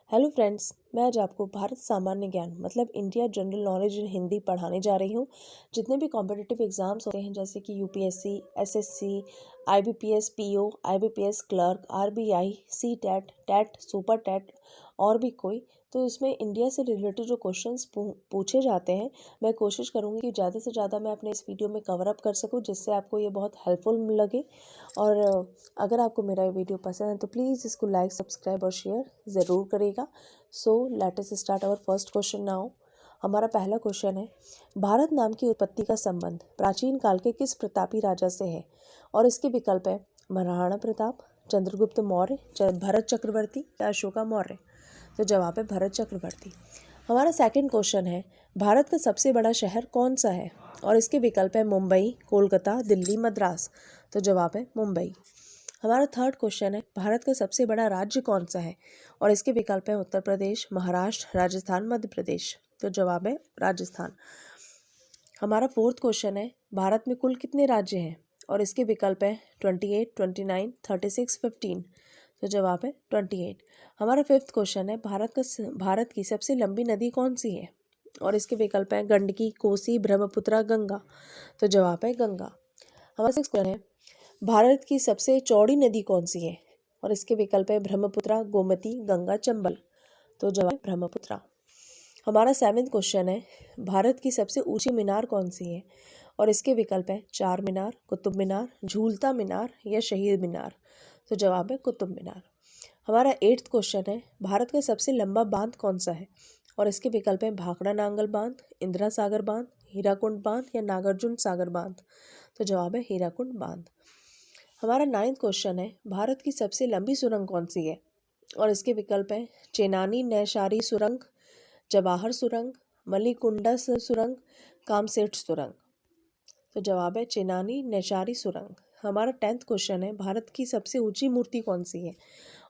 Hello friends, मैं आज आपको भारत सामान्य ज्ञान मतलब India general knowledge in Hindi पढ़ाने जा रही हूँ। जितने भी कॉम्पिटिटिव एग्जाम्स होते हैं जैसे कि UPSC, SSC, IBPS, PO, IBPS clerk, RBI, C TET, TET, super TET और भी कोई, तो इसमें इंडिया से रिलेटेड जो क्वेश्चंस पूछे जाते हैं, मैं कोशिश करूँगी कि ज़्यादा से ज़्यादा मैं अपने इस वीडियो में कवर अप कर सकूँ, जिससे आपको ये बहुत हेल्पफुल लगे। और अगर आपको मेरा ये वीडियो पसंद है तो प्लीज़ इसको लाइक, सब्सक्राइब और शेयर ज़रूर करेगा। So let us start our first question now. हमारा पहला क्वेश्चन है, भारत नाम की उत्पत्ति का संबंध प्राचीन काल के किस प्रतापी राजा से है? और इसके विकल्प है महाराणा प्रताप, चंद्रगुप्त मौर्य, भरत चक्रवर्ती या अशोका मौर्य। तो जवाब है भरत चक्रवर्ती। हमारा सेकंड क्वेश्चन है, भारत का सबसे बड़ा शहर कौन सा है? और इसके विकल्प है मुंबई, कोलकाता, दिल्ली, मद्रास। तो जवाब है मुंबई। हमारा थर्ड क्वेश्चन है, भारत का सबसे बड़ा राज्य कौन सा है? और इसके विकल्प है उत्तर प्रदेश, महाराष्ट्र, राजस्थान, मध्य प्रदेश। तो जवाब है राजस्थान। हमारा फोर्थ क्वेश्चन है, भारत में कुल कितने राज्य हैं? और इसके विकल्प है 28, 29, 36, 15। तो जवाब है 28। हमारा फिफ्थ क्वेश्चन है, भारत की सबसे लंबी नदी कौन सी है? और इसके विकल्प है गंडकी, कोसी, ब्रह्मपुत्र, गंगा। तो जवाब है गंगा। हमारा सिक्स्थ क्वेश्चन है, भारत की सबसे चौड़ी नदी कौन सी है? और इसके विकल्प है ब्रह्मपुत्र, गोमती, गंगा, चंबल। तो जवाब ब्रह्मपुत्र। हमारा सेवेंथ क्वेश्चन है, भारत की सबसे ऊंची मीनार कौन सी है? और इसके विकल्प है चार मीनार, कुतुब मीनार, झूलता मीनार या शहीद मीनार। तो जवाब है कुतुब मीनार। हमारा एट्थ क्वेश्चन है, भारत का सबसे लंबा बांध कौन सा है? और इसके विकल्प है भाखड़ा नांगल बांध, इंदिरा सागर बांध, हीराकुंड बांध या नागार्जुन सागर बांध। तो जवाब है हीराकुंड बांध। हमारा नाइन्थ क्वेश्चन है, भारत की सबसे लंबी सुरंग कौन सी है? और इसके विकल्प है चेनानी नैशारी सुरंग, जवाहर सुरंग, मलीकुंडा सुरंग, कामसेठ सुरंग। तो जवाब है चेनानी नैशारी सुरंग। हमारा टेंथ क्वेश्चन है, भारत की सबसे ऊंची मूर्ति कौन सी है?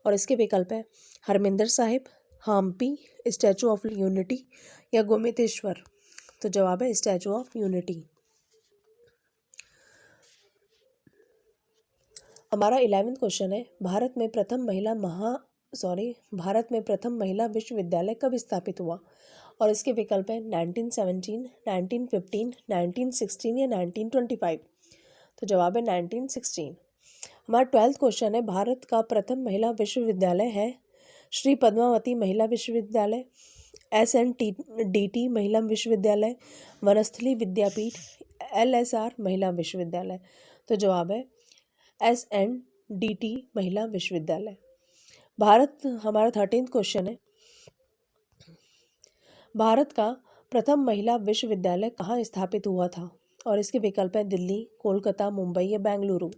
और इसके विकल्प है Harmandir Sahib, Hampi, Statue of Unity या गोमतेश्वर। तो जवाब है स्टैचू ऑफ यूनिटी। हमारा 11वां क्वेश्चन है, भारत में प्रथम महिला विश्वविद्यालय कब स्थापित हुआ? और इसके विकल्प है 1917, 1915, 1916 या 1925। तो जवाब है 1916। हमारा 12वां क्वेश्चन है, भारत का प्रथम महिला विश्वविद्यालय है श्री पद्मावती महिला विश्वविद्यालय, SNDT महिला विश्वविद्यालय, वनस्थली विद्यापीठ, LSR महिला विश्वविद्यालय। तो जवाब है SNDT महिला विश्वविद्यालय। हमारा 13वां क्वेश्चन है, भारत का प्रथम महिला विश्वविद्यालय कहाँ स्थापित हुआ था? और इसके विकल्प है दिल्ली, कोलकाता, मुंबई या बेंगलुरु।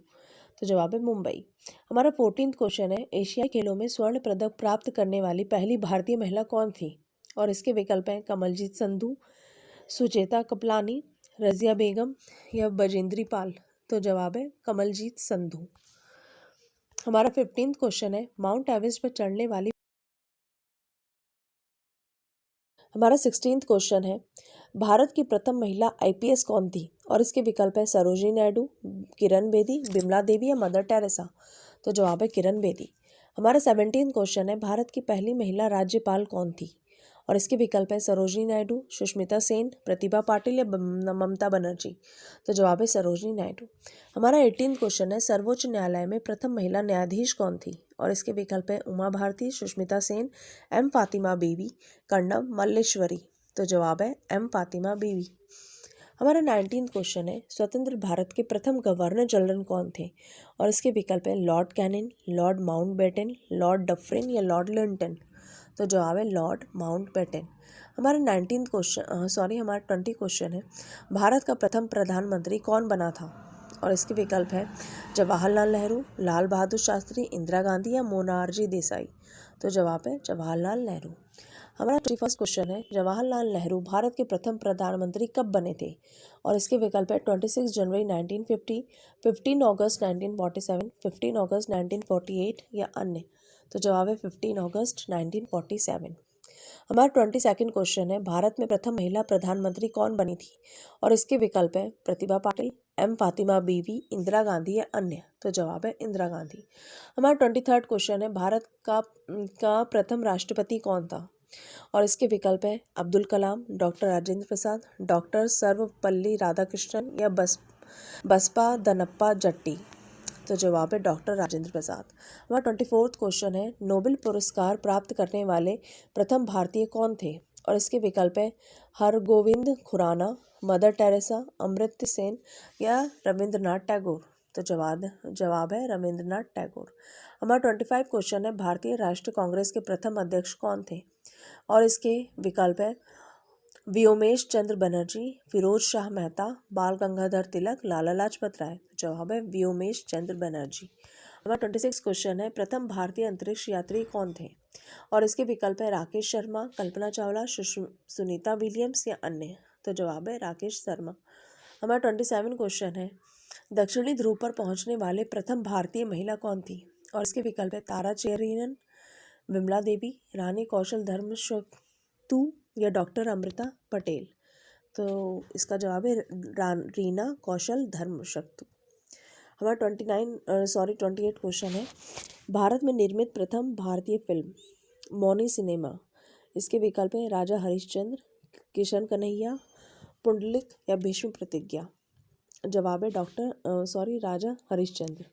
तो जवाब है मुंबई। हमारा 14वां क्वेश्चन है, एशियाई खेलों में स्वर्ण पदक प्राप्त करने वाली पहली भारतीय महिला कौन थी? और इसके विकल्प हैं कमलजीत संधू, सुचेता कपलानी, रजिया बेगम या बजेंद्री पाल। तो जवाब है कमलजीत संधू। हमारा 15वां क्वेश्चन है, माउंट एवरेस्ट पर चढ़ने वाली हमारा 16वां क्वेश्चन है, भारत की प्रथम महिला IPS कौन थी? और इसके विकल्प है सरोजिनी नायडू, किरण बेदी, बिमला देवी या मदर टेरेसा। तो जवाब है किरण बेदी। हमारा 17वां क्वेश्चन है, भारत की पहली महिला राज्यपाल कौन थी? और इसके विकल्प है सरोजिनी नायडू, सुष्मिता सेन, प्रतिभा पाटिल या ममता बनर्जी। तो जवाब है सरोजिनी नायडू। हमारा 18वां क्वेश्चन है, सर्वोच्च न्यायालय में प्रथम महिला न्यायाधीश कौन थी? और इसके विकल्प है उमा भारती, सुष्मिता सेन, M फातिमा बीवी, कर्णम मल्लेश्वरी। तो जवाब है M फातिमा बीवी। हमारा 19वां क्वेश्चन है, स्वतंत्र भारत के प्रथम गवर्नर जनरल कौन थे? और इसके विकल्प है Lord Canning, Lord Mountbatten, Lord Dufferin या लॉर्ड लिंटन। तो जवाब है लॉर्ड माउंटबेटन। हमारा 20 क्वेश्चन है, भारत का प्रथम प्रधानमंत्री कौन बना था? और इसके विकल्प है जवाहरलाल नेहरू, लाल बहादुर शास्त्री, इंदिरा गांधी या मोनार्जी देसाई। तो जवाब है जवाहरलाल नेहरू। हमारा 21 क्वेश्चन है, जवाहरलाल नेहरू भारत के प्रथम प्रधानमंत्री कब बने थे? और इसके विकल्प है 26 जनवरी 1950, 15 अगस्त 1947, 15 अगस्त 1948 या अन्य। तो जवाब है 15 अगस्त 1947। हमारा 22nd क्वेश्चन है, भारत में प्रथम महिला प्रधानमंत्री कौन बनी थी? और इसके विकल्प है प्रतिभा पाटिल, एम फातिमा बीवी, इंदिरा गांधी या अन्य। तो जवाब है इंदिरा गांधी। हमारा 23rd क्वेश्चन है, भारत का प्रथम राष्ट्रपति कौन था? और इसके विकल्प है अब्दुल कलाम, डॉक्टर राजेंद्र प्रसाद, डॉक्टर सर्वपल्ली राधाकृष्णन या बसपा दनप्पा जट्टी। तो जवाब है डॉक्टर राजेंद्र प्रसाद। हमारा 24th क्वेश्चन है, नोबेल पुरस्कार प्राप्त करने वाले प्रथम भारतीय कौन थे? और इसके विकल्प है हरगोविंद खुराना, मदर टेरेसा, अमर्त्य सेन या रविंद्रनाथ टैगोर। तो जवाब है रविंद्रनाथ टैगोर। हमारा 25 क्वेश्चन है, भारतीय राष्ट्रीय कांग्रेस के प्रथम अध्यक्ष कौन थे? और इसके विकल्प है व्योमेश चंद्र बनर्जी, फिरोज शाह मेहता, बाल गंगाधर तिलक, लाला लाजपत राय। जवाब है व्योमेश चंद्र बनर्जी। हमारा 26 क्वेश्चन है, प्रथम भारतीय अंतरिक्ष यात्री कौन थे? और इसके विकल्प है राकेश शर्मा, कल्पना चावला, सुनीता विलियम्स या अन्य। तो जवाब है राकेश शर्मा। हमारा 27 क्वेश्चन है, दक्षिणी ध्रुव पर पहुंचने वाले प्रथम भारतीय महिला कौन थी? और इसके विकल्प है तारा चेरियन, विमला देवी, रानी कौशल धर्मशक्तु या डॉक्टर अमृता पटेल। तो इसका जवाब है रीना कौशल धर्मशक्तु। हमारा 28 क्वेश्चन है, भारत में निर्मित प्रथम भारतीय फिल्म मौनी सिनेमा। इसके विकल्प है राजा हरिश्चंद्र, किशन कन्हैया, पुंडलिक या भीष्म प्रतिज्ञा। जवाब है राजा हरिश्चंद्र।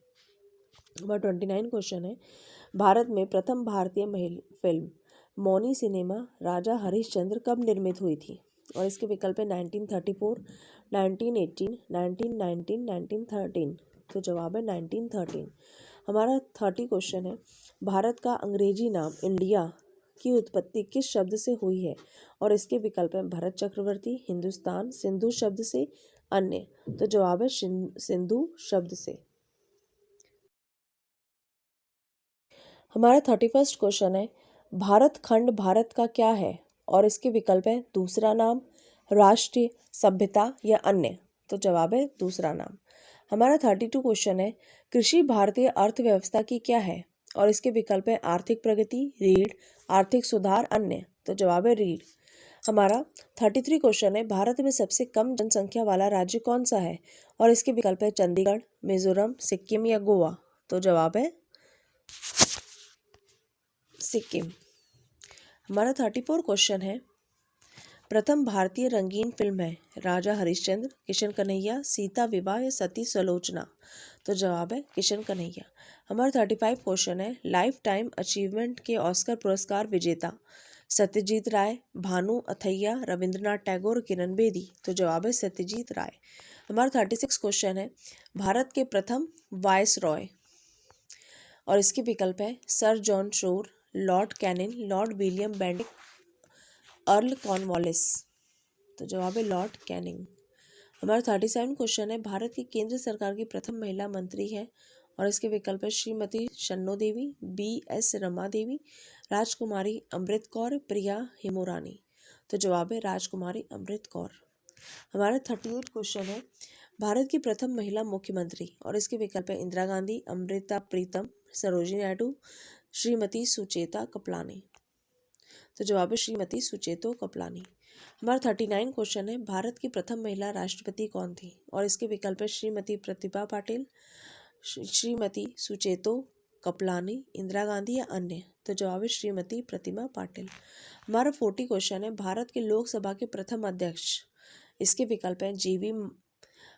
हमारा 29 क्वेश्चन है, भारत में प्रथम भारतीय फिल्म मौनी सिनेमा राजा हरिश्चंद्र कब निर्मित हुई थी? और इसके विकल्प है 1934, 1918, 1919, 1913। तो जवाब है 1913। हमारा 30 क्वेश्चन है, भारत का अंग्रेजी नाम इंडिया की उत्पत्ति किस शब्द से हुई है? और इसके विकल्प है भरत चक्रवर्ती, हिंदुस्तान, सिंधु शब्द से, अन्य। तो जवाब है सिंधु शब्द से। हमारा 31st क्वेश्चन है, भारत खंड भारत का क्या है? और इसके विकल्प है दूसरा नाम, राष्ट्रीय, सभ्यता या अन्य। तो जवाब है दूसरा नाम। हमारा 32 क्वेश्चन है, कृषि भारतीय अर्थव्यवस्था की क्या है? और इसके विकल्प है आर्थिक प्रगति, रीढ़, आर्थिक सुधार, अन्य। तो जवाब है रीढ़। हमारा 33 क्वेश्चन है, भारत में सबसे कम जनसंख्या वाला राज्य कौन सा है? और इसके विकल्प है चंडीगढ़, मिजोरम, सिक्किम या गोवा। तो जवाब है सिक्किम। हमारा 34 क्वेश्चन है, प्रथम भारतीय रंगीन फिल्म है राजा हरिश्चंद्र, किशन कन्हैया, सीता विवाह या सती सुलोचना। तो जवाब है किशन कन्हैया। हमारा 35 क्वेश्चन है, लाइफ टाइम अचीवमेंट के ऑस्कर पुरस्कार विजेता सत्यजीत राय, भानु अथैया, रविंद्रनाथ टैगोर, किरण बेदी। तो जवाब है सत्यजीत राय। हमारा 36 क्वेश्चन है, भारत के प्रथम वायस रॉय। और इसके विकल्प है sir John Shore, Lord Canning, Lord William Bentinck, earl Cornwallis. तो जवाब है लॉर्ड कैनिंग। हमारा 37 क्वेश्चन है, भारत की केंद्र सरकार की प्रथम महिला मंत्री है। और इसके विकल्प है श्रीमती शन्नो देवी, BS रमा देवी, राजकुमारी अमृत कौर, प्रिया हिमोरानी। तो जवाब है राजकुमारी अमृत कौर। हमारा 38 क्वेश्चन है, भारत की प्रथम महिला मुख्यमंत्री। और इसके विकल्प है इंदिरा गांधी, अमृता प्रीतम, सरोजिनी नायडू, श्रीमती सुचेता कपलानी। तो जवाब है श्रीमती सुचेतो कपलानी। हमारा 39 क्वेश्चन है, भारत की प्रथम महिला राष्ट्रपति कौन थी? और इसके विकल्प है श्रीमती प्रतिभा पाटिल, श्रीमती सुचेतो कपलानी, इंदिरा गांधी या अन्य। तो जवाब है श्रीमती प्रतिभा पाटिल। हमारा 40 क्वेश्चन है, भारत के लोकसभा के प्रथम अध्यक्ष। इसके विकल्प हैं GV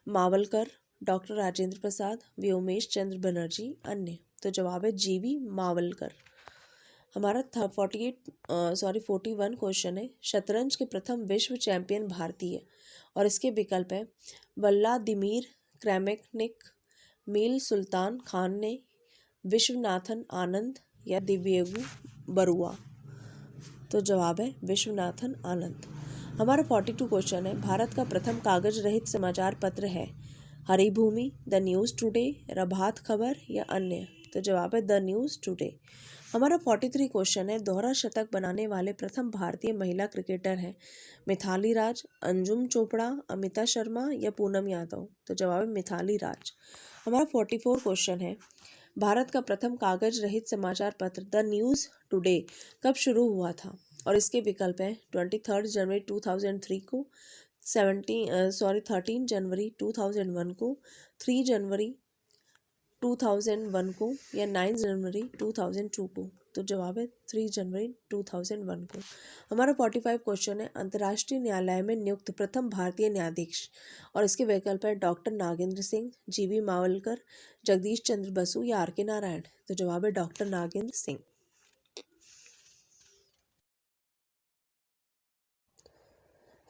मावलकर, डॉक्टर राजेंद्र प्रसाद, व्योमेश चंद्र बनर्जी, अन्य। तो जवाब है GV मावलकर। हमारा 41 क्वेश्चन है, शतरंज के प्रथम विश्व चैंपियन भारतीय। और इसके विकल्प है व्लादिमीर क्रैमेनिक, मील सुल्तान खान ने, विश्वनाथन आनंद या दिव्येगु बरुआ। तो जवाब है विश्वनाथन आनंद। हमारा 42 क्वेश्चन है, भारत का प्रथम कागज रहित समाचार पत्र है Haribhoomi, the news today, Prabhat Khabar या अन्य। तो जवाब है द न्यूज़ टुडे। हमारा 43 क्वेश्चन है, दोहरा शतक बनाने वाले प्रथम भारतीय महिला क्रिकेटर हैं मिथाली राज, अंजुम चोपड़ा, अमिता शर्मा या पूनम यादव। तो जवाब है मिथाली राज। हमारा 44 क्वेश्चन है, भारत का प्रथम कागज रहित समाचार पत्र द न्यूज़ टुडे कब शुरू हुआ था? और इसके विकल्प हैं 23 जनवरी 2003 को, 13 जनवरी 2001 को, 3 जनवरी 2001 को या 9 जनवरी 2002 को। तो जवाब है 3 जनवरी 2001 को। हमारा 45 क्वेश्चन है, अंतर्राष्ट्रीय न्यायालय में नियुक्त प्रथम भारतीय न्यायाधीश, और इसके विकल्प है डॉक्टर नागेंद्र सिंह, जीवी मावलकर, जगदीश चंद्र बसु या आर के नारायण। तो जवाब है डॉक्टर नागेंद्र सिंह।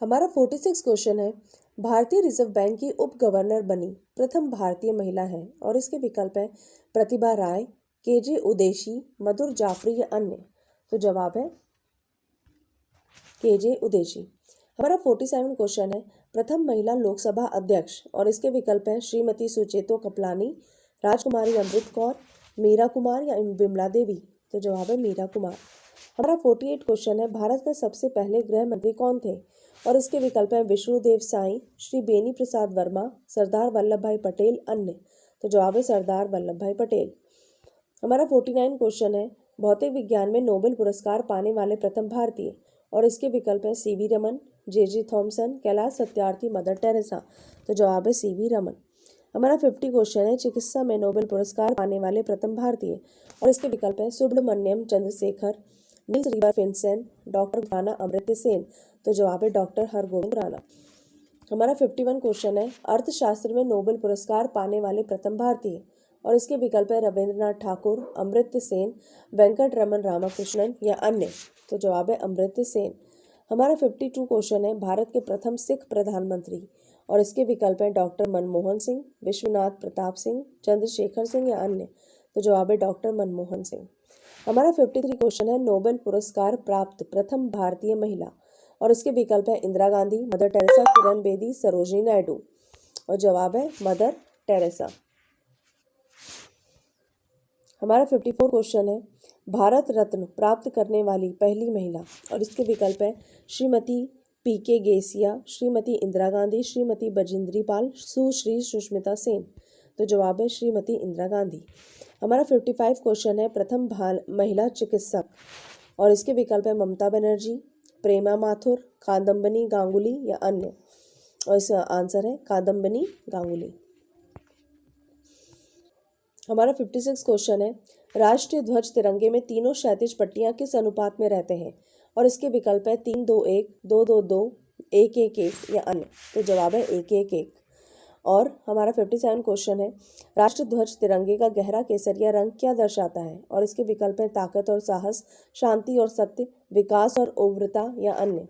हमारा 46 क्वेश्चन है, भारतीय रिजर्व बैंक की उप गवर्नर बनी प्रथम भारतीय महिला है, और इसके विकल्प है प्रतिभा राय, केजे उदेशी, मधुर जाफरी या अन्य। तो जवाब है केजे उदेशी। हमारा 47 क्वेश्चन है, प्रथम महिला लोकसभा अध्यक्ष, और इसके विकल्प हैं श्रीमती सुचेतो कपलानी, राजकुमारी अमृत कौर, मीरा कुमार या विमला देवी। तो जवाब है मीरा कुमार। हमारा 48 क्वेश्चन है, भारत का सबसे पहले गृह मंत्री कौन थे, और इसके विकल्प हैं विष्णुदेव साई, श्री बेनी प्रसाद वर्मा, सरदार वल्लभ भाई पटेल, अन्य। तो जवाब है सरदार वल्लभ भाई पटेल। हमारा 49 क्वेश्चन है, भौतिक विज्ञान में नोबेल पुरस्कार पाने वाले प्रथम भारतीय, और इसके विकल्प हैं CV Raman, J Thomson, Kailash Satyarthi, mother Teresa. तो जवाब है सीवी रमन। हमारा 50 क्वेश्चन है, चिकित्सा में नोबेल पुरस्कार पाने वाले प्रथम भारतीय, और इसके विकल्प हैं सुब्रमण्यम चंद्रशेखर, नील्स रिवरफिनसेन, डॉक्टर राणा अमृत्य सेन। तो जवाब है डॉक्टर हरगोविंद राणा। हमारा 51 क्वेश्चन है, अर्थशास्त्र में नोबेल पुरस्कार पाने वाले प्रथम भारतीय, और इसके विकल्प है रविंद्रनाथ ठाकुर, अमृत्य सेन, वेंकट रमन रामाकृष्णन या अन्य। तो जवाब है अमृत्य सेन। हमारा 52 क्वेश्चन है, भारत के प्रथम सिख प्रधानमंत्री, और इसके विकल्प हैं डॉक्टर मनमोहन सिंह, विश्वनाथ प्रताप सिंह, चंद्रशेखर सिंह या अन्य। तो जवाब है डॉक्टर मनमोहन सिंह। हमारा 53 क्वेश्चन है, नोबेल पुरस्कार प्राप्त प्रथम भारतीय महिला, और इसके विकल्प है इंदिरा गांधी, मदर टेरेसा, किरण बेदी, सरोजिनी नायडू। और जवाब है मदर टेरेसा। हमारा 54 क्वेश्चन है, भारत रत्न प्राप्त करने वाली पहली महिला, और इसके विकल्प है श्रीमती पीके गेसिया, श्रीमती इंदिरा गांधी, श्रीमती बजिंद्री पाल, सुश्री सुष्मिता सेन। तो जवाब है श्रीमती इंदिरा गांधी। हमारा 55 क्वेश्चन है, प्रथम महिला चिकित्सक, और इसके विकल्प है ममता बनर्जी, प्रेमा माथुर, कादम्बनी गांगुली या अन्य। और इसका आंसर है कादम्बनी गांगुली। हमारा 56 क्वेश्चन है, राष्ट्रीय ध्वज तिरंगे में तीनों क्षैतिज पट्टियां किस अनुपात में रहते हैं, और इसके विकल्प है 3-2-1, 2-2-2, 1-1-1 या अन्य। तो जवाब है 1-1-1। और हमारा 57 क्वेश्चन है, राष्ट्रीय ध्वज तिरंगे का गहरा केसरिया रंग क्या दर्शाता है, और इसके विकल्प हैं ताकत और साहस, शांति और सत्य, विकास और उग्रता या अन्य।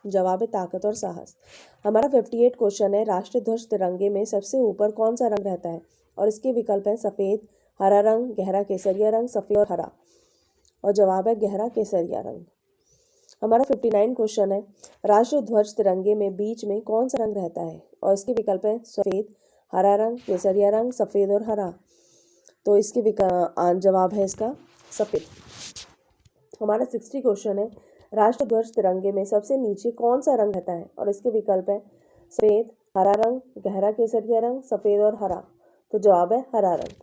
जवाब है ताकत और साहस। हमारा 58 क्वेश्चन है, राष्ट्रीय ध्वज तिरंगे में सबसे ऊपर कौन सा रंग रहता है, और इसके विकल्प हैं सफ़ेद, हरा रंग, गहरा केसरिया रंग, सफ़ेद और हरा। और जवाब है गहरा केसरिया रंग। हमारा 59 क्वेश्चन है, राष्ट्रीय ध्वज तिरंगे में बीच में कौन सा रंग रहता है, और इसके विकल्प हैं सफ़ेद, हरा रंग, केसरिया रंग, सफ़ेद और हरा। तो इसके जवाब है इसका सफ़ेद। हमारा 60 क्वेश्चन है, राष्ट्रीय ध्वज तिरंगे में सबसे नीचे कौन सा रंग रहता है, और इसके विकल्प है सफ़ेद, हरा रंग, गहरा केसरिया रंग, सफ़ेद और हरा। तो जवाब है हरा रंग।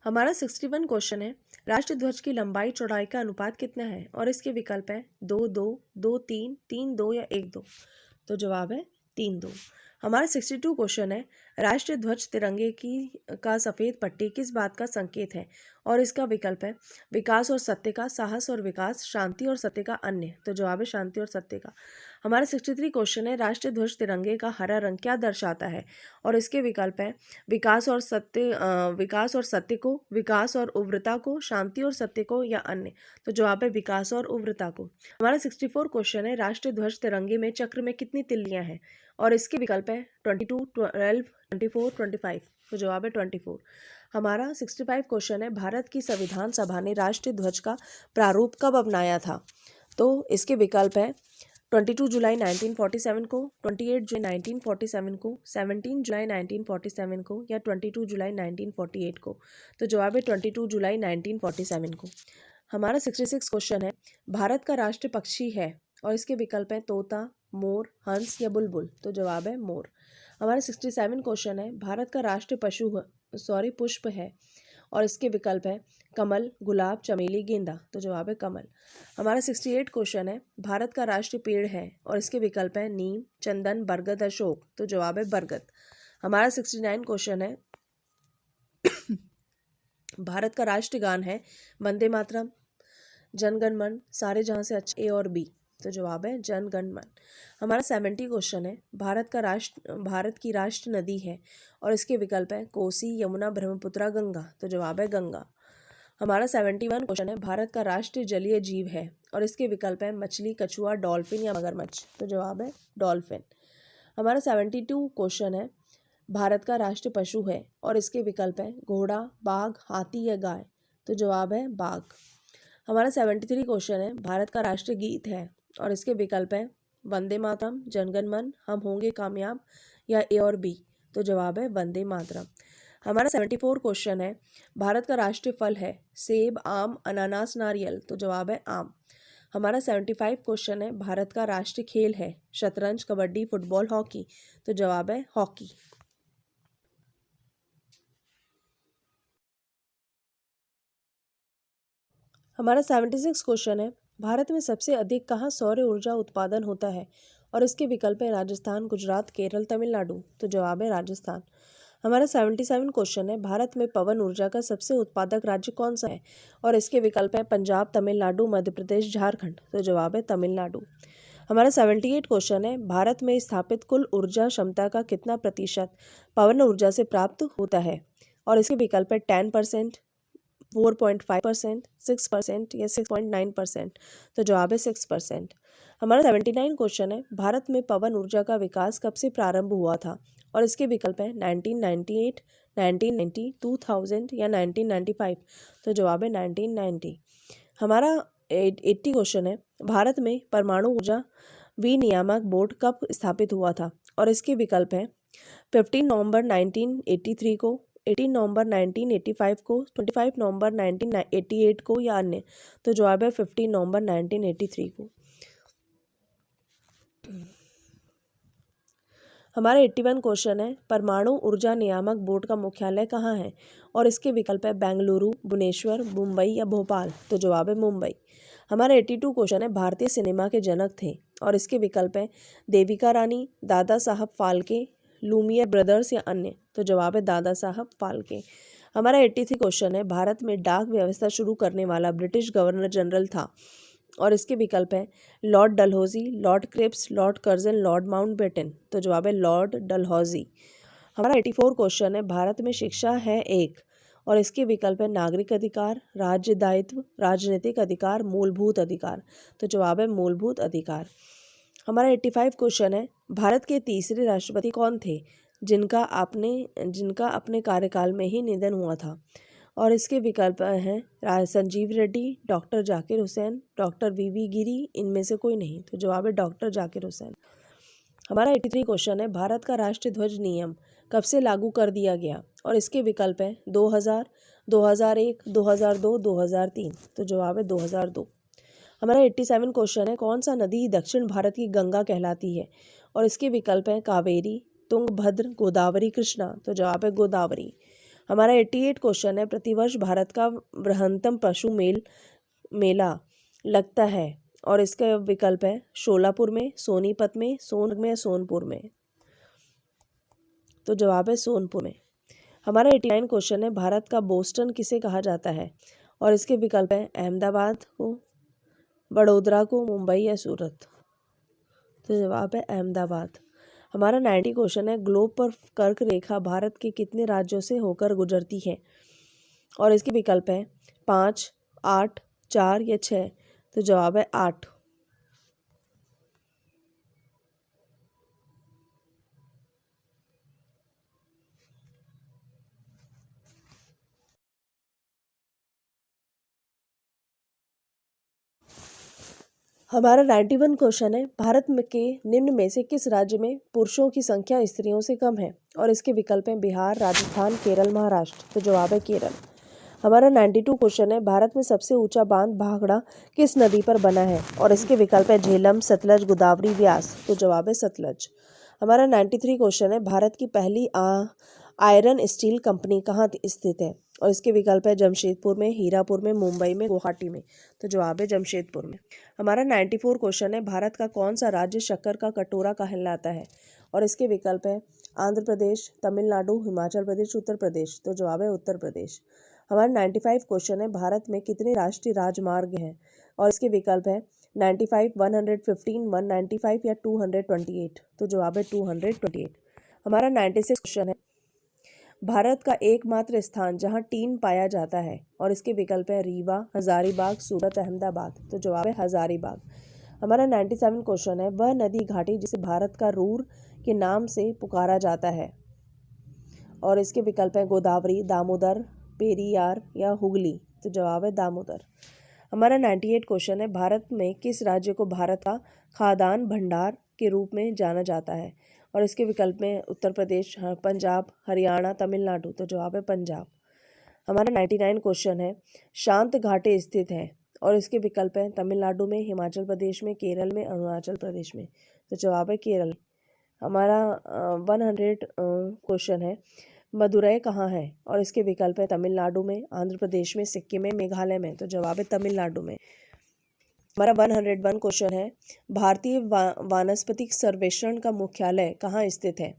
हमारा 61 क्वेश्चन है, राष्ट्रीय ध्वज की लंबाई चौड़ाई का अनुपात कितना है, और इसके विकल्प है 2-2, 2-3, 3-2 या 1-2। तो जवाब है 3-2। हमारा 62 क्वेश्चन है, राष्ट्रीय ध्वज तिरंगे का सफ़ेद पट्टी किस बात का संकेत है, और इसका विकल्प है विकास और सत्य का, साहस और विकास, शांति और सत्य का, अन्य। तो जवाब है शांति और सत्य का। हमारा 63 क्वेश्चन है, राष्ट्रीय ध्वज तिरंगे का हरा रंग क्या दर्शाता है, और इसके विकल्प हैं विकास और सत्य को, विकास और उग्रता को, शांति और सत्य को या अन्य। तो जवाब है विकास और उग्रता को। हमारा 64 क्वेश्चन है, राष्ट्रीय ध्वज तिरंगे में चक्र में कितनी तिल्लियां हैं, और इसके विकल्प है 22, 12, 24, 25। तो जवाब है 24। हमारा 65 क्वेश्चन है, भारत की संविधान सभा ने राष्ट्रीय ध्वज का प्रारूप कब अपनाया था, तो इसके विकल्प है 22 जुलाई 1947 को, 28 जुलाई 1947 को, 17 जुलाई 1947 को या 22 जुलाई 1948 को। तो जवाब है 22 जुलाई 1947 को। हमारा 66 क्वेश्चन है, भारत का राष्ट्रीय पक्षी है, और इसके विकल्प हैं तोता, मोर, हंस या बुलबुल? तो जवाब है मोर। हमारा 67 क्वेश्चन है, भारत का राष्ट्रीय पुष्प है और इसके विकल्प है कमल, गुलाब, चमेली, गेंदा? तो जवाब है कमल। हमारा 68 क्वेश्चन है, भारत का राष्ट्रीय पेड़ है और इसके विकल्प है नीम, चंदन, बरगद, अशोक? तो जवाब है बरगद। हमारा 69 क्वेश्चन है, भारत का राष्ट्रीय गान है वंदे मातरम, जनगण मन, सारे जहां से अच्छा? ए और बी? तो जवाब है जनगण मन। हमारा 70 क्वेश्चन है, भारत की राष्ट्र नदी है और इसके विकल्प है कोसी, यमुना, ब्रह्मपुत्रा, गंगा? तो जवाब है गंगा। हमारा 71 क्वेश्चन है, भारत का राष्ट्रीय जलीय जीव है और इसके विकल्प है मछली, कछुआ, डॉल्फिन या मगरमच्छ? तो जवाब है डॉल्फिन। हमारा 72 क्वेश्चन है, भारत का राष्ट्रीय पशु है और इसके विकल्प है घोड़ा, बाघ, हाथी या गाय? तो जवाब है बाघ। हमारा 73 क्वेश्चन है, भारत का राष्ट्रीय गीत है और इसके विकल्प है वंदे मातरम, जनगण मन, हम होंगे कामयाब या ए और बी? तो जवाब है वंदे मातरम। हमारा 74 क्वेश्चन है, भारत का राष्ट्रीय फल है सेब, आम, अनानास, नारियल? तो जवाब है आम। हमारा 75 क्वेश्चन है, भारत का राष्ट्रीय खेल है शतरंज, कबड्डी, फुटबॉल, हॉकी? तो जवाब है हॉकी। हमारा 76 क्वेश्चन है, भारत में सबसे अधिक कहाँ सौर ऊर्जा उत्पादन होता है और इसके विकल्प है राजस्थान, गुजरात, केरल, तमिलनाडु? तो जवाब है राजस्थान। हमारा 77 क्वेश्चन है, भारत में पवन ऊर्जा का सबसे उत्पादक राज्य कौन सा है और इसके विकल्प है पंजाब, तमिलनाडु, मध्य प्रदेश, झारखंड? तो जवाब है तमिलनाडु। हमारा 78 क्वेश्चन है, भारत में स्थापित कुल ऊर्जा क्षमता का कितना प्रतिशत पवन ऊर्जा से प्राप्त होता है और इसके विकल्प है 10%, 4.5%, 6% या 6.9%? तो जवाब है 6%। हमारा 79 क्वेश्चन है, भारत में पवन ऊर्जा का विकास कब से प्रारंभ हुआ था और इसके विकल्प है 1998, 1990, 2000 या 1995? तो जवाब है 1990। हमारा 80 क्वेश्चन है, भारत में परमाणु ऊर्जा विनियामक बोर्ड कब स्थापित हुआ था और इसके विकल्प है 15 नवंबर 1983 को, 18 नवंबर 1985 को, 25 नवंबर 1988 को या अन्य? तो जवाब है 15 नवंबर 1983 को। हमारा 81 क्वेश्चन है, परमाणु ऊर्जा नियामक बोर्ड का मुख्यालय कहाँ है और इसके विकल्प है बेंगलुरु, भुवनेश्वर, मुंबई या भोपाल? तो जवाब है मुंबई। हमारा 82 क्वेश्चन है, भारतीय सिनेमा के जनक थे और इसके विकल्प है देविका रानी, दादा साहब फाल्के, लूमियर ब्रदर्स या अन्य? तो जवाब है दादा साहब फाल्के। हमारा 83 क्वेश्चन है, भारत में डाक व्यवस्था शुरू करने वाला ब्रिटिश गवर्नर जनरल था और इसके विकल्प है Lord Dalhousie, Lord Cripps, Lord Curzon, Lord Mountbatten? तो जवाब है लॉर्ड डलहौजी। हमारा 84 क्वेश्चन है, भारत में शिक्षा है एक और इसके विकल्प है नागरिक अधिकार, राज्य दायित्व, राजनीतिक अधिकार, मूलभूत अधिकार? तो जवाब है मूलभूत अधिकार। हमारा 85 क्वेश्चन है, भारत के तीसरे राष्ट्रपति कौन थे जिनका अपने कार्यकाल में ही निधन हुआ था और इसके विकल्प हैं संजीव रेड्डी, डॉक्टर जाकिर हुसैन, डॉक्टर वीवी गिरी, इनमें से कोई नहीं? तो जवाब है डॉक्टर जाकिर हुसैन। हमारा 83 क्वेश्चन है, भारत का राष्ट्रीय ध्वज नियम कब से लागू कर दिया गया और इसके विकल्प है 2000, 2001, 2002, 2003? तो जवाब है 2002। हमारा 87 क्वेश्चन है, कौन सा नदी दक्षिण भारत की गंगा कहलाती है और इसके विकल्प हैं कावेरी, तुंगभद्र, गोदावरी, कृष्णा? तो जवाब है गोदावरी। हमारा 88 क्वेश्चन है, प्रतिवर्ष भारत का बृहत्तम पशु मेला लगता है और इसका विकल्प है शोलापुर में, सोनीपत में, सोनभद्र में या सोनपुर में? तो जवाब है सोनपुर में। हमारा 89 क्वेश्चन है, भारत का बोस्टन किसे कहा जाता है और इसके विकल्प है अहमदाबाद को, बड़ोदरा को, मुंबई या सूरत? तो जवाब है अहमदाबाद। हमारा 90 क्वेश्चन है, ग्लोब पर कर्क रेखा भारत के कितने राज्यों से होकर गुजरती है और इसके विकल्प है 5, 8, 4 या 6? तो जवाब है 8। हमारा 91 क्वेश्चन है, भारत में के निम्न में से किस राज्य में पुरुषों की संख्या स्त्रियों से कम है और इसके विकल्प हैं बिहार, राजस्थान, केरल, महाराष्ट्र? तो जवाब है केरल। हमारा 92 क्वेश्चन है, भारत में सबसे ऊंचा बांध भाखड़ा किस नदी पर बना है? और इसके विकल्प है झेलम, सतलज, गोदावरी, व्यास। तो जवाब है सतलज। हमारा 93 क्वेश्चन है, भारत की पहली आयरन स्टील कंपनी कहाँ स्थित है? और इसके विकल्प है जमशेदपुर में, हीरापुर में, मुंबई में, गुवाहाटी में। तो जवाब है जमशेदपुर में। हमारा 94 क्वेश्चन है, भारत का कौन सा राज्य शक्कर का कटोरा कहलाता है? और इसके विकल्प है आंध्र प्रदेश, तमिलनाडु, हिमाचल प्रदेश, उत्तर प्रदेश। तो जवाब है उत्तर प्रदेश। हमारा 95 क्वेश्चन है, भारत में कितने राष्ट्रीय राजमार्ग हैं? और इसके विकल्प है 95, 115, 195 या 228। तो जवाब है 228। हमारा 96 क्वेश्चन है, भारत का एकमात्र स्थान जहां टीन पाया जाता है। और इसके विकल्प है रीवा, हजारीबाग, सूरत, अहमदाबाद। तो जवाब है हजारीबाग। हमारा 97 क्वेश्चन है, वह नदी घाटी जिसे भारत का रूर के नाम से पुकारा जाता है। और इसके विकल्प है गोदावरी, दामोदर, पेरियार या हुगली। तो जवाब है दामोदर। हमारा 98 क्वेश्चन है, भारत में किस राज्य को भारत का खाद्यान्न भंडार के रूप में जाना जाता है? और इसके विकल्प में उत्तर प्रदेश, पंजाब, हरियाणा, तमिलनाडु। तो जवाब है पंजाब। हमारा 99 क्वेश्चन है, शांत घाटी स्थित है। और इसके विकल्प हैं तमिलनाडु में, हिमाचल प्रदेश में, केरल में, अरुणाचल प्रदेश में। तो जवाब है केरल। हमारा 100 क्वेश्चन है, मदुरई कहाँ है? और इसके विकल्प है तमिलनाडु में, आंध्र प्रदेश में, सिक्किम में, मेघालय में। तो जवाब है तमिलनाडु में। हमारा 101 क्वेश्चन है, भारतीय वानस्पतिक सर्वेक्षण का मुख्यालय कहाँ स्थित है?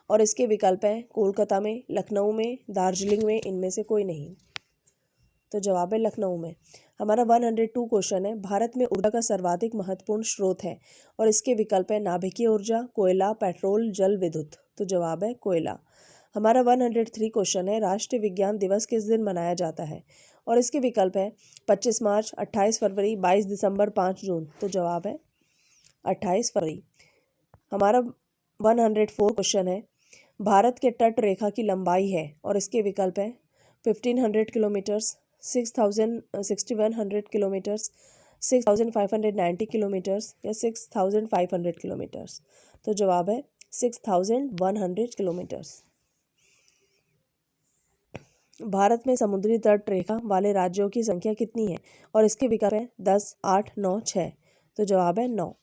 और इसके विकल्प हैं कोलकाता में, लखनऊ में, दार्जिलिंग में, इनमें से कोई नहीं। तो जवाब है लखनऊ में। हमारा 102 क्वेश्चन है, भारत में ऊर्जा का सर्वाधिक महत्वपूर्ण स्रोत है। और इसके विकल्प है नाभिकीय ऊर्जा, कोयला, पेट्रोल, जल विद्युत। तो जवाब है कोयला। हमारा 103 क्वेश्चन है, राष्ट्रीय विज्ञान दिवस किस दिन मनाया जाता है? और इसके विकल्प है 25 मार्च, 28 फरवरी, 22 दिसंबर, 5 जून। तो जवाब है 28 फरवरी। हमारा 104 क्वेश्चन है, भारत के तट रेखा की लंबाई है। और इसके विकल्प है 1500 किलोमीटर्स, 6100 किलोमीटर्स, 6590 किलोमीटर्स या 6500 किलोमीटर्स। तो जवाब है 6100 किलोमीटर्स। भारत में समुद्री तट रेखा वाले राज्यों की संख्या कितनी है? और इसके विकल्प है 10, 8, 9, 6। तो जवाब है 9।